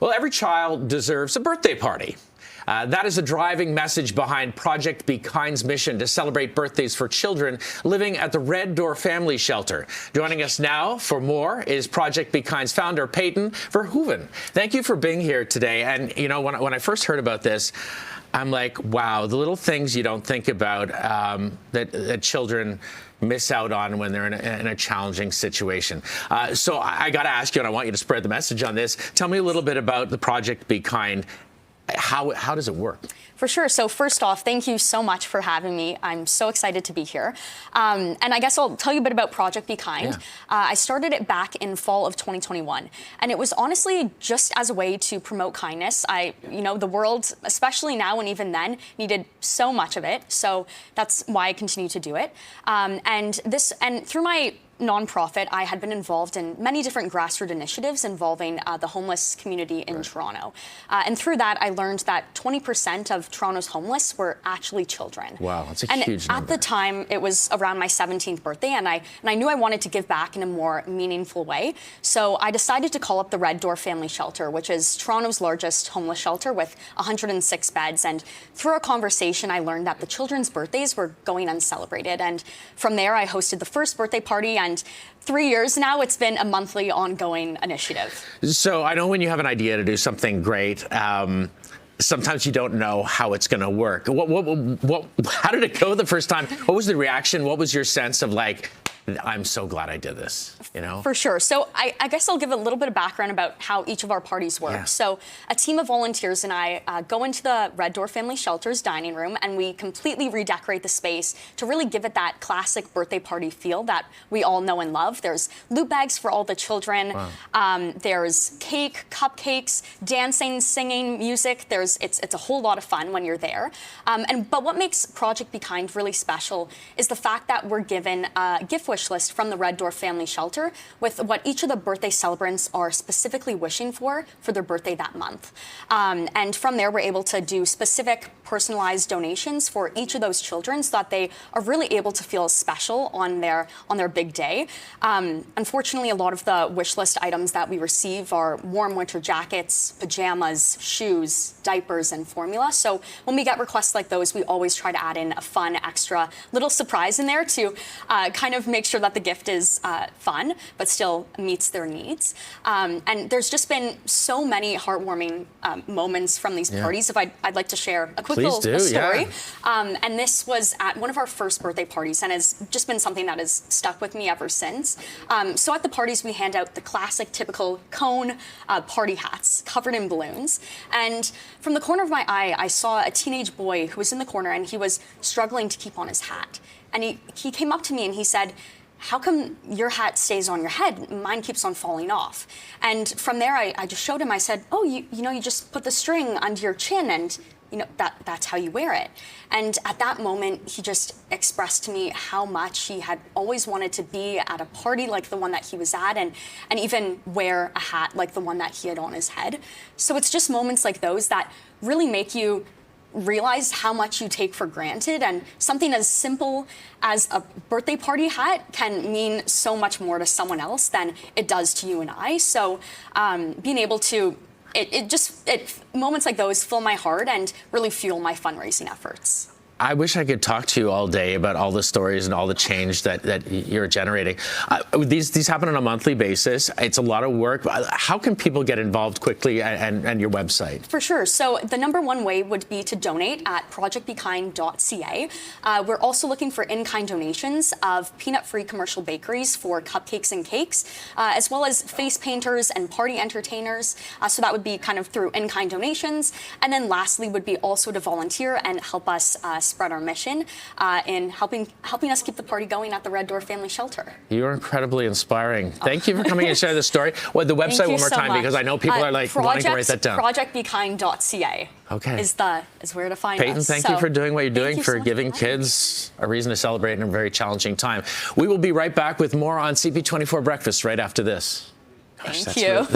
Well, every child deserves a birthday party. That is a driving message behind Project Be Kind's mission to celebrate birthdays for children living at the Red Door Family Shelter. Joining us now for more is Project Be Kind's founder, Peyton Verhoeven. Thank you for being here today. And, you know, when I first heard about this, I'm like, wow, the little things you don't think about that children miss out on when they're in a challenging situation. So I got to ask you, and I want you to spread the message on this. Tell me a little bit about the Project Be Kind. How does it work? For sure. So first off, thank you so much for having me. I'm so excited to be here. And I guess I'll tell you a bit about Project Be Kind. Yeah. I started it back in fall of 2021. And it was honestly just as a way to promote kindness. The world, especially now and even then, needed so much of it. So that's why I continue to do it. And through my nonprofit, I had been involved in many different grassroots initiatives involving the homeless community in Toronto. And through that, I learned that 20% of Toronto's homeless were actually children. Wow, that's a huge number. At the time, it was around my 17th birthday, and I knew I wanted to give back in a more meaningful way. So I decided to call up the Red Door Family Shelter, which is Toronto's largest homeless shelter with 106 beds. And through a conversation, I learned that the children's birthdays were going uncelebrated. And from there, I hosted the first birthday party, and 3 years now, it's been a monthly ongoing initiative. So I know when you have an idea to do something great, sometimes you don't know how it's going to work. How did it go the first time? What was the reaction? What was your sense of like, I'm so glad I did this, you know? For sure. So I guess I'll give a little bit of background about how each of our parties work. Yeah. So a team of volunteers and I go into the Red Door Family Shelter's dining room, and we completely redecorate the space to really give it that classic birthday party feel that we all know and love. There's loot bags for all the children. Wow. There's cake, cupcakes, dancing, singing, music. It's a whole lot of fun when you're there. But what makes Project Be Kind really special is the fact that we're given a gift wish list from the Red Door Family Shelter with what each of the birthday celebrants are specifically wishing for their birthday that month. And from there, we're able to do specific personalized donations for each of those children so that they are really able to feel special on their big day. Unfortunately, a lot of the wish list items that we receive are warm winter jackets, pajamas, shoes, diapers, and formula. So when we get requests like those, we always try to add in a fun extra little surprise in there to kind of make sure that the gift is fun, but still meets their needs. And there's just been so many heartwarming moments from these parties. If I'd like to share a quick little story. Yeah. And this was at one of our first birthday parties, and has just been something that has stuck with me ever since. So at the parties, we hand out the classic, typical cone party hats covered in balloons. And from the corner of my eye, I saw a teenage boy who was in the corner, and he was struggling to keep on his hat. And he came up to me and he said, "How come your hat stays on your head? Mine keeps on falling off." And from there, I just showed him. I said, "Oh, you just put the string under your chin, and that's how you wear it." And at that moment, he just expressed to me how much he had always wanted to be at a party like the one that he was at, and even wear a hat like the one that he had on his head. So it's just moments like those that really make you realize how much you take for granted, and something as simple as a birthday party hat can mean so much more to someone else than it does to you and I. So being able to, moments like those fill my heart and really fuel my fundraising efforts. I wish I could talk to you all day about all the stories and all the change that you're generating. These happen on a monthly basis. It's a lot of work. How can people get involved quickly, and your website? For sure. So the number one way would be to donate at projectbekind.ca. We're also looking for in-kind donations of peanut-free commercial bakeries for cupcakes and cakes, as well as face painters and party entertainers. So that would be kind of through in-kind donations. And then lastly would be also to volunteer and help us spread our mission in helping us keep the party going at the Red Door Family Shelter. You're incredibly inspiring. Thank you for coming and sharing the story. Well, the website one more time, because I know people are like wanting to write that down. Projectbekind.ca. Okay. Is where to find us. Peyton, thank you for doing what you're doing, for giving kids a reason to celebrate in a very challenging time. We will be right back with more on CP24 Breakfast right after this. Gosh, thank you.